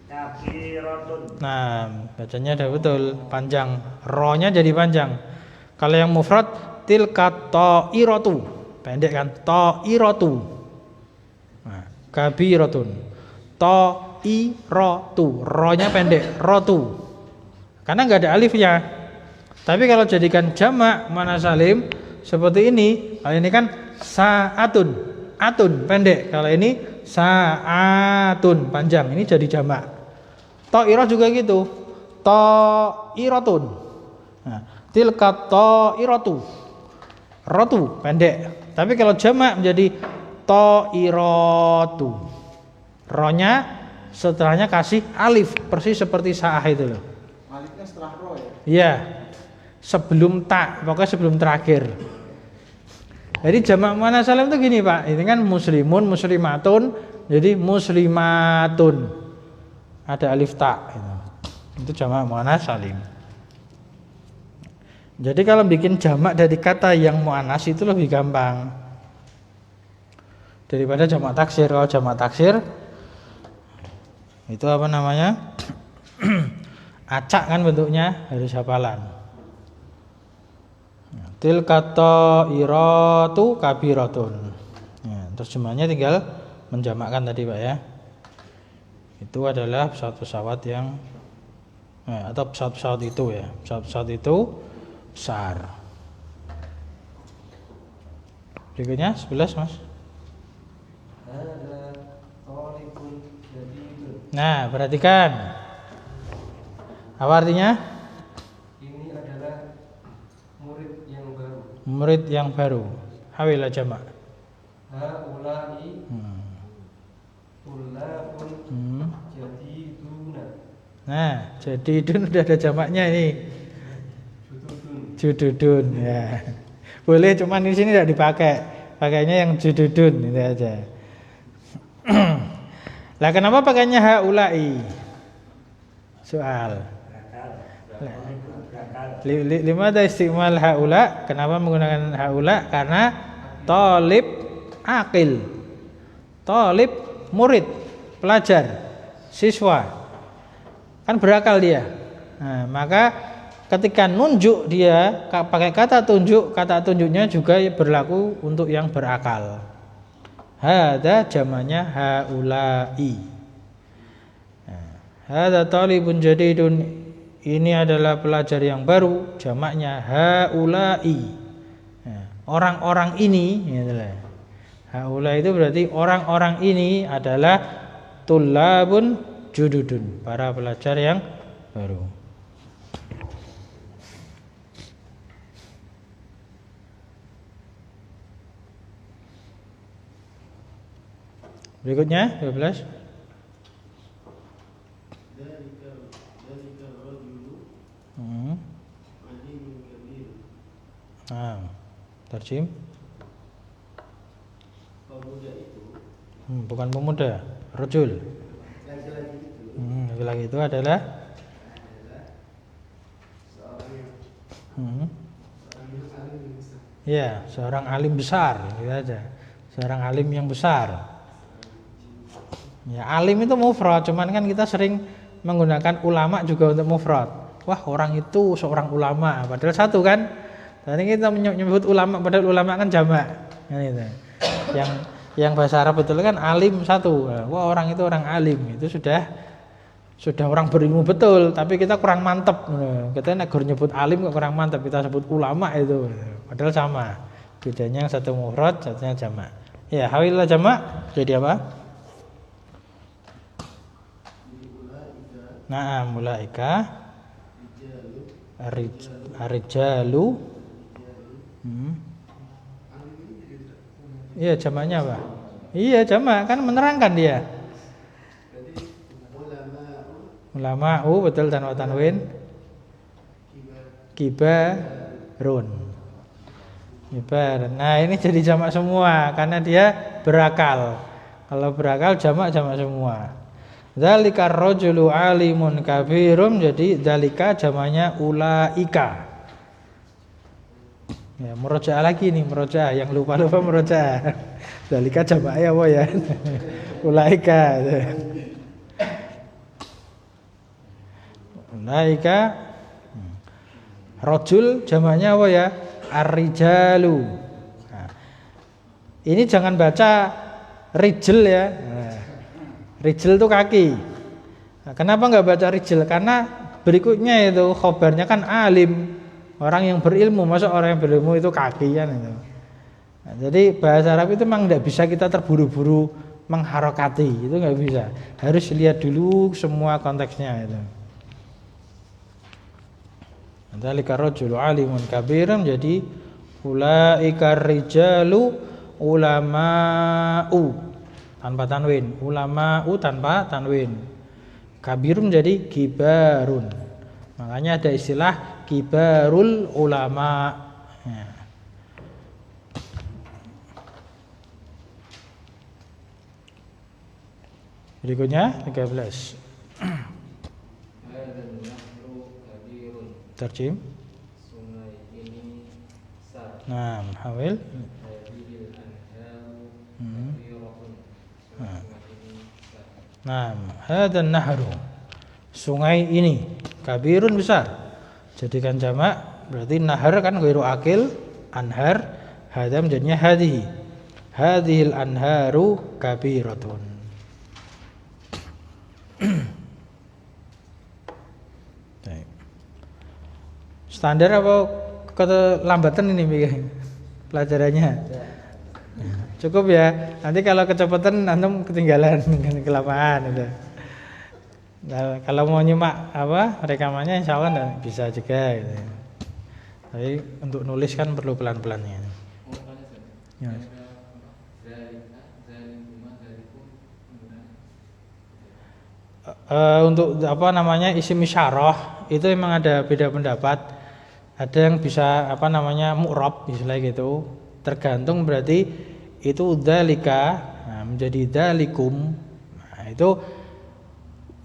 kabiratun. Nah, bacanya ada betul, panjang. Ro-nya jadi panjang. Kalau yang mufrad tilka ta'iratu. Pendek kan? Ta'iratu. Nah, kabiratun. Ta'iratu. Ro-nya pendek, rotu. Karena enggak ada alifnya. Tapi kalau jadikan jamak muannats salim seperti ini, kalau ini kan sa'atun. Atun pendek. Kalau ini sa'atun panjang. Ini jadi jamak. Ta'irah juga gitu. Ta'iratun. Nah, tilka ta'iratu. Rotu pendek. Tapi kalau jamak menjadi ta'iratu. Ro-nya setelahnya kasih alif persis seperti sa'ah itu loh. Alifnya setelah ro ya. Iya. Sebelum tak, pokoknya sebelum terakhir. Jadi jamak muannats salim itu gini, Pak. Ini kan muslimun, muslimatun, jadi muslimatun. Ada alif ta gitu. Itu jamak muannats salim. Jadi kalau bikin jamak dari kata yang muannats itu lebih gampang daripada jamak taksir. Kalau jamak taksir itu apa namanya? Acak kan bentuknya, harus hafalan. Tilka ta'iratu kabiratun. Ya, terjemahnya tinggal menjamakkan tadi, Pak ya. Itu adalah pesawat-pesawat yang atau pesawat-pesawat itu ya. Pesawat-pesawat itu besar. Berikutnya 11, Mas. Ada thalibun jadidun. Nah, perhatikan. Apa artinya? Ini adalah murid yang baru. Murid yang baru. Hawilah jamak. Haula'i tullabun jadiduna. Nah, jadi dun udah ada jamaknya ini. Jududun ya. Boleh, cuman di sini tidak dipakai. Pakainya yang jududun itu aja. Lah kenapa pakainya haula'i? Soal. Lima ada istimal haula. Kenapa menggunakan haula? Karena talib akil. Talib murid, pelajar, siswa. Kan berakal dia. Nah, maka ketika nunjuk dia pakai kata tunjuknya juga berlaku untuk yang berakal. Hada jamaknya haula'i. Hada talibun jadidun. Ini adalah pelajar yang baru, jamaknya haula'i. Orang-orang ini, haula itu berarti orang-orang ini adalah tullabun jududun, para pelajar yang baru. Berikutnya 12. Nah, terjem. Pemuda itu Bukan pemuda, rajul. laki-laki itu Laki-laki itu adalah ya, seorang alim besar, gitu aja. Seorang alim yang besar. Ya, alim itu mufrad, cuman kan kita sering menggunakan ulama juga untuk mufrad. Wah, orang itu seorang ulama, padahal satu kan. Tadi kita menyebut ulama, padahal ulama kan jamak. Kan itu. Yang bahasa Arab betul kan alim satu. Wah, orang itu orang alim, itu sudah orang berilmu betul, tapi kita kurang mantep. Kita negor nyebut alim kok kurang mantep, kita sebut ulama itu. Padahal sama. Bedanya yang satu mufrad, satunya jamak. Ya, hawilah jamak jadi apa? Nah, mulaika arijalu. Iya, jamaknya apa? Iya, jamak kan menerangkan dia. Ulama, betul tanwa tanwin. Kibarun. Nah, ini jadi jamak semua karena dia berakal. Kalau berakal jamak semua. Dzalika rajulu alimun kabirum, jadi dzalika jamaknya ulaika. Ya, murojaah lagi nih, murojaah yang lupa-lupa murojaah. Dzalika jamaknya apa ya? Ulaika. Ulaika. Rajul jamaknya apa ya? ar-rijalu. Nah, ini jangan baca rijel ya. Nah, rijel itu kaki. Nah, kenapa nggak baca rijel? Karena berikutnya itu khobarnya kan alim, orang yang berilmu. Masa orang yang berilmu itu kaki kan itu. Nah, jadi bahasa Arab itu memang tidak bisa kita terburu-buru mengharokati, itu nggak bisa. Harus lihat dulu semua konteksnya itu. Dzalika rajulu alimun kabiran, jadi ulaika rijalu ulama'u tanpa tanwin, ulama'u tanpa tanwin. Kabirun jadi kibarun. Makanya ada istilah kibarul ulama. Ya. Berikutnya 13. Terjem. Sungai ini besar. Nah, hawil. Hadhil anharu Hmm. kathiratun. Nah. Sungai ini besar. Nah, hadan nahru. Sungai ini kabirun besar. Jadikan jamak berarti nahar kan ghairu akil, anhar, hadam jadinya hadhihi. Hadhil anharu kabiratun. Standar apa kelambatan ini pelajarannya? Cukup ya. Nanti kalau kecepatan antum ketinggalan kelamaan udah. Nah, kalau mau nyimak apa rekamannya insya Allah bisa juga gitu. Tapi untuk nulis kan perlu pelan-pelannya. Ya. Untuk apa namanya isim isyarah itu memang ada beda pendapat. Ada yang bisa apa namanya mu'rab istilah gitu. Tergantung berarti itu dzalika menjadi dzalikum. Nah, itu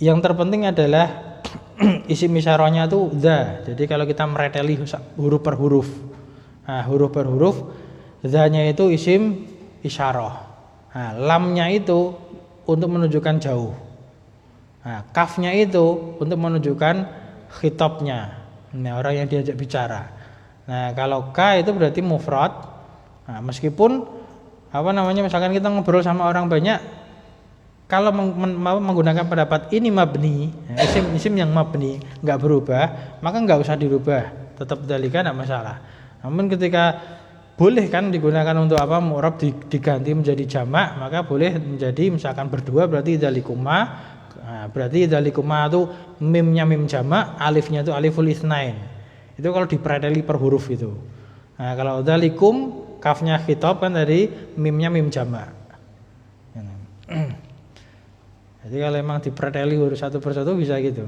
yang terpenting adalah isim isyarahnya itu dza. Jadi kalau kita mereteli huruf per huruf. Nah, huruf per huruf dzanya itu isim isyarah. Nah, lamnya itu untuk menunjukkan jauh. Nah, kafnya itu untuk menunjukkan khitabnya. Nah, orang yang diajak bicara. Nah, kalau ka itu berarti mufrad. Nah, meskipun apa namanya misalkan kita ngobrol sama orang banyak, kalau menggunakan pendapat ini mabni, isim yang mabni nggak berubah, maka nggak usah dirubah, tetap dzalika nggak masalah. Namun ketika boleh kan digunakan untuk apa mu'rab diganti menjadi jamak, maka boleh menjadi misalkan berdua berarti dzalikuma. Nah, berarti dzalikuma itu mimnya mim jamak, alifnya itu aliful itsnain. Itu kalau dipreteli per huruf itu. Nah, kalau dzalikum kafnya khitab kan tadi mimnya mim jamak. Jadi kalau memang dipreteli huruf satu persatu bisa gitu.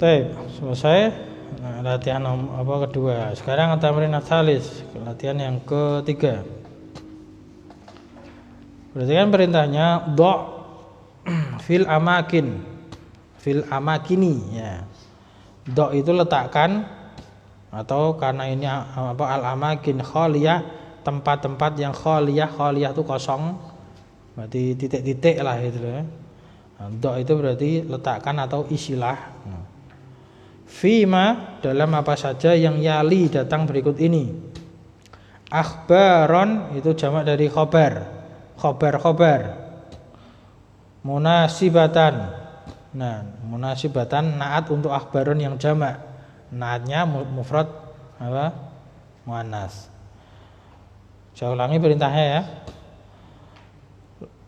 Baik, selesai. Nah, latihan apa kedua. Sekarang tamrin tsalis, latihan yang ketiga. Berarti kan perintahnya do fil amakin. Fil amakini ya. Do itu letakkan atau karena ini apa al amakin khaliyah, tempat-tempat yang khaliyah itu kosong. Berarti titik-titik lah itu ya. Nah, do itu berarti letakkan atau isilah. Fima dalam apa saja yang yali datang berikut ini. Akhbaron itu jamak dari khobar. Khobar. Munasibatan. Nah, munasibatan naat untuk akhbaron yang jamak. Naatnya mufrad apa? Muannas. Saya ulangi perintahnya ya.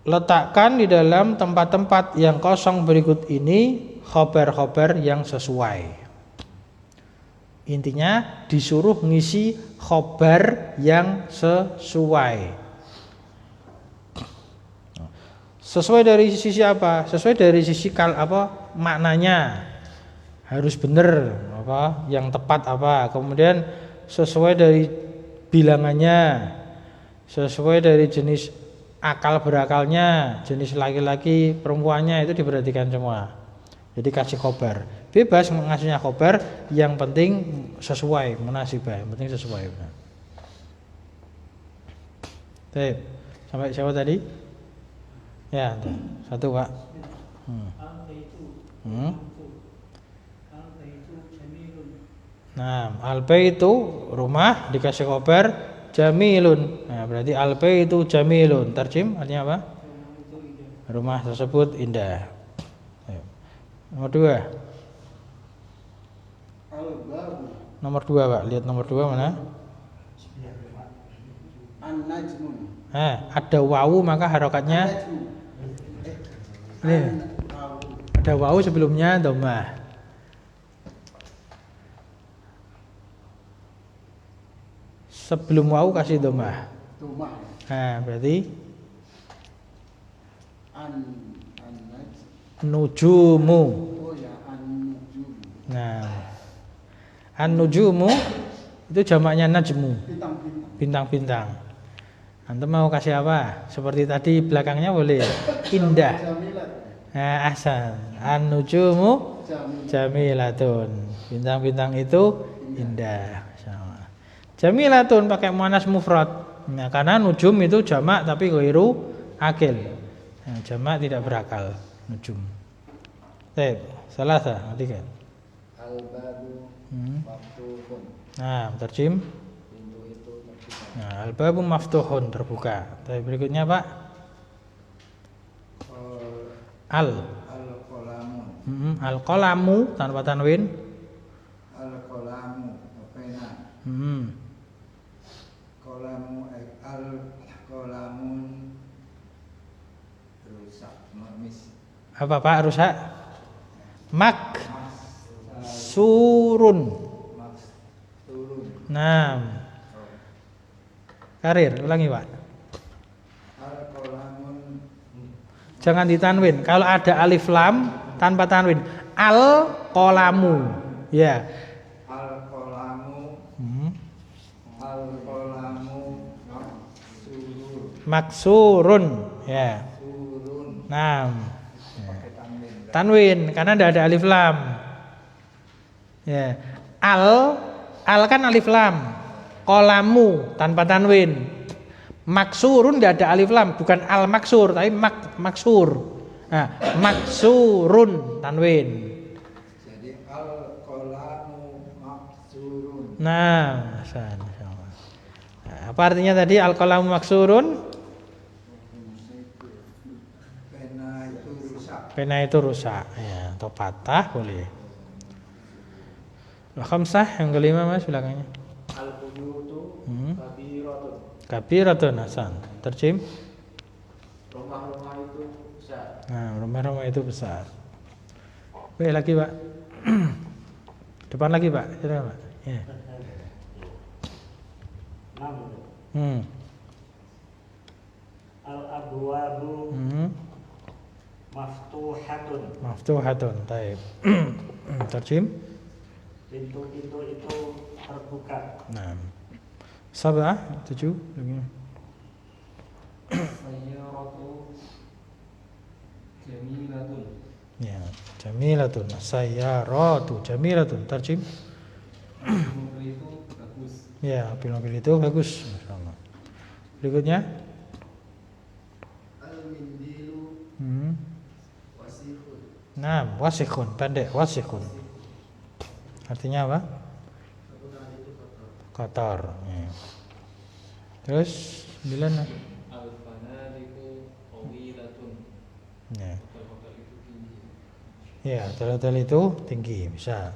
Letakkan di dalam tempat-tempat yang kosong berikut ini khobar-khobar yang sesuai. Intinya disuruh ngisi khobar yang sesuai. Sesuai dari sisi apa? Sesuai dari sisi maknanya. Harus benar apa? Yang tepat apa? Kemudian sesuai dari bilangannya. Sesuai dari jenis akal berakalnya, jenis laki-laki, perempuannya itu diperhatikan semua. Jadi kasih khobar. Bebas mengasihnya khobar, yang penting sesuai, munasibah, yang penting sesuai. Baik. Sampai siapa tadi? Ya, tuh. Satu Pak. Nah, al-baitu rumah dikasih khobar jamilun. Nah, berarti al-baitu jamilun. Terjem artinya apa? Rumah tersebut indah. Ayo. Nomor 2. Al-babu Nomor 2, Pak. Lihat nomor 2 mana? an-najmun. Ada wawu maka harokatnya ini. Ada wawu sebelumnya dhammah. Sebelum wawu kasih dhammah. Tumah. Berarti An-najm. nujumu. Oh ya, an-nujum. Nah, an-nujumu itu jamaknya najmu, Bintang-bintang. bintang-bintang. Antum mau kasih apa? Seperti tadi belakangnya boleh. Indah. Jamilat. Ahsan. An-nujumu Jamilat. jamilatun. Bintang-bintang itu indah. Sama. Jamilatun pakai muannas mufrad. Nah, karena nujum itu jamak tapi ghairu akil. Nah, jamak tidak berakal. Nujum. Baik, salasa, ketiga. Al-babu maftuhun. Nah, terjem. Pintu itu terbuka. Nah, al-babu maftuhun terbuka. Baik, berikutnya Pak. Al-qalamu. Al-qalamu tanpa tanwin. Al-qalamu pena. Qalamu al-qalamun rusak mamis. Apa Pak rusak? Surun. Turun. Nah. Karir, ulangi Pak. Al-qalamun Jangan ditanwin. Kalau ada alif lam tanpa tanwin. Al-qalamu. Ya. al-qalamu Maksurun. Ya. turun. Nah. Pakai tanwin. Tanwin karena tidak ada alif lam. Ya. Al kan alif lam. Qalamu tanpa tanwin. Maksurun tidak ada alif lam, bukan al maksur tapi maksur. Nah, maksurun tanwin. Jadi al-qalamu maksurun. Nah, apa artinya tadi al-qalamu maksurun? Pena itu rusak. Pena itu rusak, ya, atau patah boleh. Khamsah yang kelima Mas belakangnya. Al-buyutu kabiratun. Kabiratun hasan. Terjem. Rumah-rumah itu besar. Nah, rumah-rumah itu besar. Baik lagi Pak. Depan lagi Pak. Silakan Pak. Ya. 6. Al-abwabu maftuhatun. Maftuhatun. Baik. Terjem. Pintu-pintu itu terbuka. Nah. 7 lagi. Sayyaratu jamilatun. Ya, jamilatun. Sayyaratu jamilatun. Terjem. Mobil itu bagus. Ya, mobil itu bagus. Masyaallah. Berikutnya. Al-mindilu wasikhun. Nah, wasikhun, pendek, wasikhun. Artinya apa? Kotor. Ya. Terus 9. Al-fanadiku qawilatun. Ya. Hotel itu tinggi. Ya, hotel itu tinggi, bisa.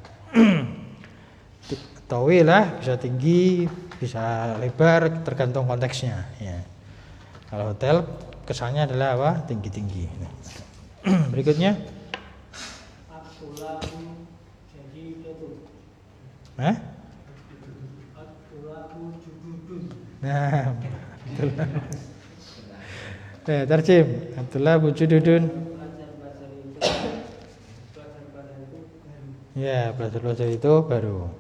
Tawilah bisa tinggi, bisa lebar, tergantung konteksnya. Ya. Kalau hotel kesannya adalah apa? Tinggi-tinggi. Nah. Berikutnya. At-tulabu jadidun. At-tulabu jududun. Nah, betul. Terjem. Abdullah Bujududun. Pelajar-pelajar itu baru. Ya, belajar itu baru.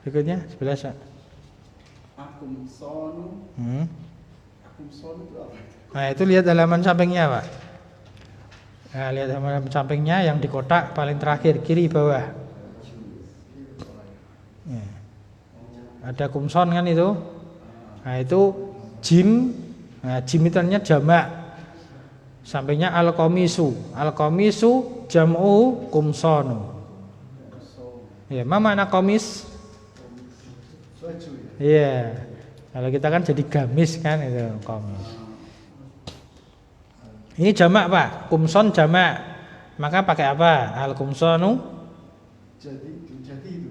Berikutnya 11. Akum sonu. Akum sonu itu apa? Nah, itu lihat halaman sampingnya, Pak. Nah, lihat halaman sampingnya yang di kotak paling terakhir kiri bawah. Ya. Ada kumson kan itu. Nah, itu jim. Nah, jim itu artinya jamak. Sampingnya al-qamisu. Al-qamisu jam'u kumsonu. Ya, ma makna qamis? Baju ya. Iya. Kalau kita kan jadi gamis kan itu qamis. Ini jamak, Pak. Kumson jamak. Maka pakai apa? Al-kumsonu Jadi itu.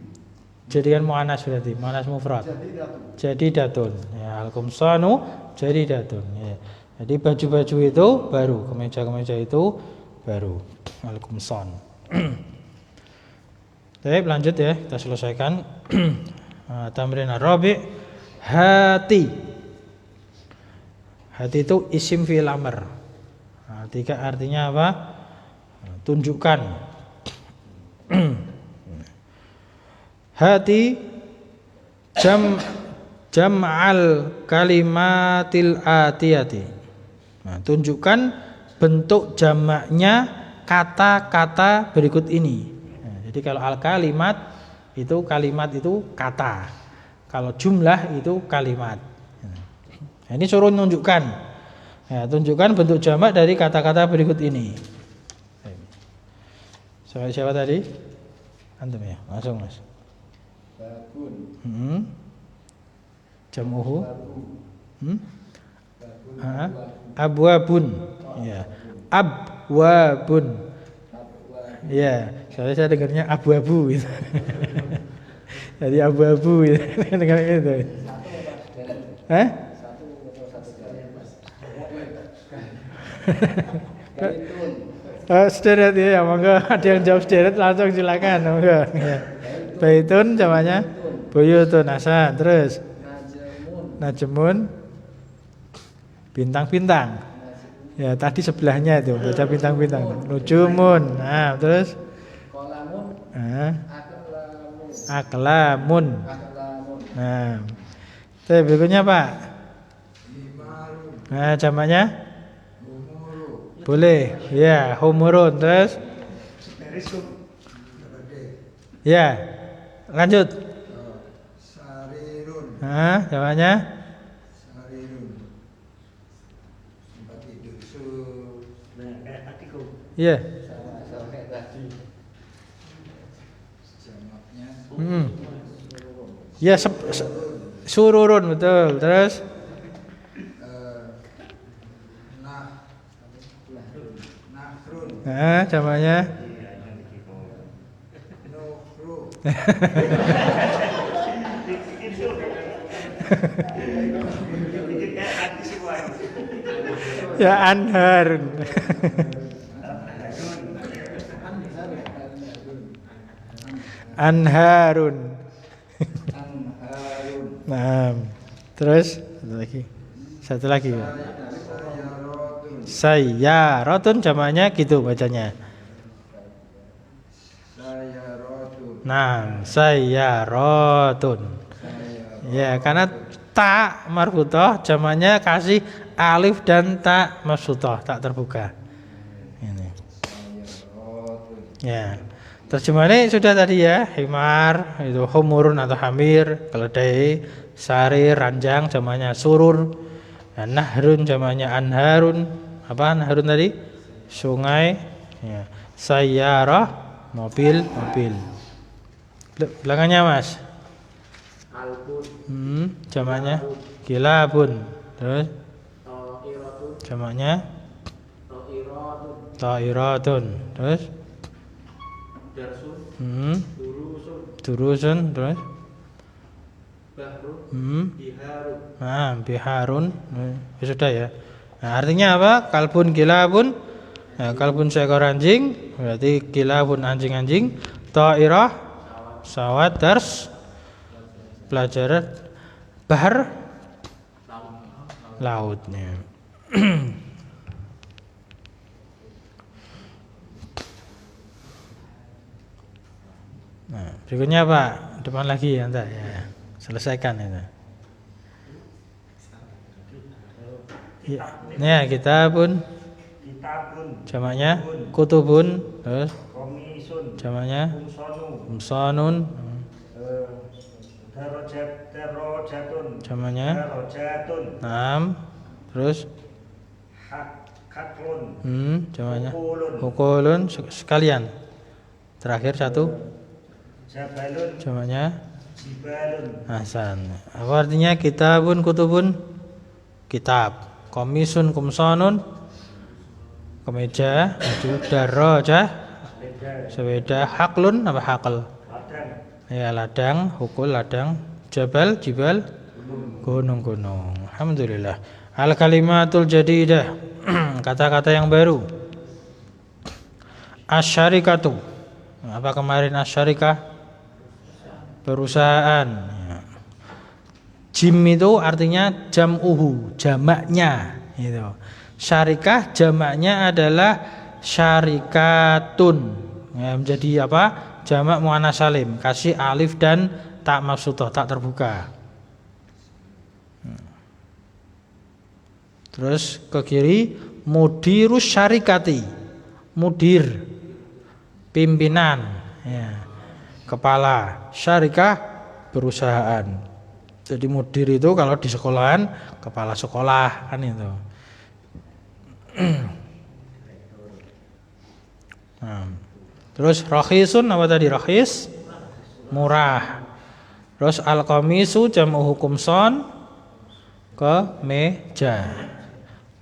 jadikan muannas berarti, muannas mufrad. Jadi datu. Jadi datun. Ya, al-kumsonu jadi datun. Ya. Jadi baju-baju itu baru, kemeja-kemeja itu baru. Al-kumson. Baik, lanjut ya, kita selesaikan. Tamrin ar-rabi'. Hati. Hati itu isim fi'il amr. Artinya apa? Tunjukkan. Hati jam'al kalimatil atiyati. Nah, tunjukkan bentuk jamaknya kata-kata berikut ini. Nah, jadi kalau al-kalimat itu kata. Kalau jumlah itu kalimat. Nah, ini suruh menunjukkan. Ya, tunjukkan bentuk jamak dari kata-kata berikut ini. Siapa tadi? Antum ya, langsung Mas. Babun. Jam'uhu. Babun. Abwabun. Ya. Abwabun. Ya, saya dengarnya abu-abu gitu. Jadi abu-abu gitu. Dengar gitu. Hah? Sederet ya, monggo ada yang jawab sederet langsung silakan, monggo. Ya. Baitun jamannya buyutun asa, terus najmun bintang-bintang. Ya, tadi sebelahnya itu baca bintang-bintang. Nujumun. Nah, terus Qalamun. aklamun. Nah. Terus berikutnya, Pak. Nah, jamaknya boleh. Ya, humurun. Terus ya. Lanjut. Sarirun. Nah, jamaknya Sarirun. Tempat tidur Nah, kayak tadi kok. iya. Sama kayak tadi. jamaknya Ya, sururun betul. Terus nahrun. nah, jamaknya Nuhru. ya anharun. Anharun. Anharun. Nah, terus satu lagi. Sayaratun. Sayyaratun jamaknya gitu bacanya. Sayaratun. Nah, sayyaratun. Ya, karena ta marfuthah jamaknya kasih alif dan ta mafsuthah, tak terbuka. Ini. Sayaratun. Ya. Terjemahannya sudah tadi ya, himar itu humurun atau hamir, keledai, sari, ranjang jamaknya surur, ya, nahrun jamaknya anharun, apa nahrun tadi? Sungai, ya. Sayyarah mobil. Belakangnya Mas. Albun. Jamaknya kilabun. Terus Ta'iratun. jamaknya Ta'iratun. ta'iratun. Terus Darsun. Durusun. durusun. Terus Bahrun. Biharun. nah, biharun. Ya, sudah ya. Nah, artinya apa? Kalbun kilabun. Nah, kalbun seekor anjing, berarti kilabun anjing-anjing. Ta'irah pesawat, dars pelajaran, bahar lautnya. Nah, berikutnya Pak, depan lagi ya, entar ya. Selesaikan itu. Ya, kitabun jamaknya kutubun, terus Komisun. jamaknya Kumsonu. umsanun, Darojatun. jamaknya Darojatun. naam, terus Haklun. Jamaknya. Ukulun. Ukulun sekalian. Terakhir satu. Jabalun. Jamaknya. Jibalun. Hasan. Apa artinya kitabun, kutubun? Kitab. Komisun, kumsonun. Kemeja. Darajah. Sepeda. Haklun apa hakal? Ladang. Ya ladang, hukul ladang. Jabal, jibal. Gunung-gunung. Alhamdulillah. Al-kalimatul jadidah. Kata-kata yang baru. Asyarikatu. Apa kemarin asyarikah? Perusahaan. Jim itu artinya jam'uhu, jamaknya gitu. Syarikah jamaknya adalah syarikatun. Ya, menjadi apa? Jamak muannats salim. Kasih alif dan tak mafsuthah, tak terbuka. Terus ke kiri mudirus syarikati. Mudir pimpinan ya. Kepala syarikah perusahaan. Jadi mudir itu kalau di sekolahan kepala sekolah kan itu. Nah, terus rakhisun apa tadi? Rakhis murah. Terus al-qamisu jam'u kumson kemeja.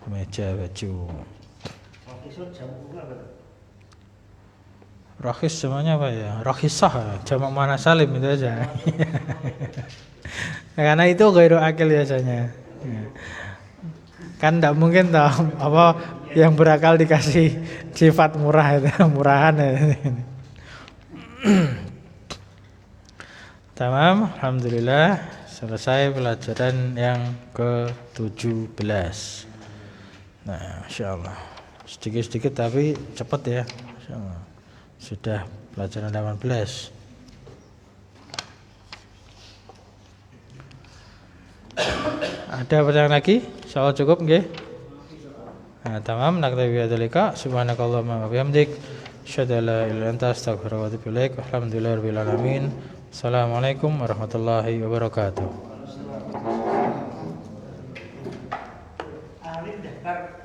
Kemeja baju. Maksud jamu apa? Rakhis jamaknya apa ya? Rakhisah jamak muannats salim itu aja. Karena itu ghairu akil biasanya. Kan tidak mungkin toh apa yang berakal dikasih sifat murah itu, murahan ya. Tamam, alhamdulillah selesai pelajaran yang ke-17. Nah, insyaallah sedikit-sedikit tapi cepat ya. Insyaallah. Sudah pelajaran 18. Ada pertanyaan lagi? Soal cukup nggih? Nah, tamam, naktabi bidzalika. Subhanakallahumma wa bihamdik, asyhadu an la ilaha illa anta, astaghfiruka wa atubu ilaik. Alhamdulillahirabbil alamin. Assalamualaikum warahmatullahi wabarakatuh. Alim daftar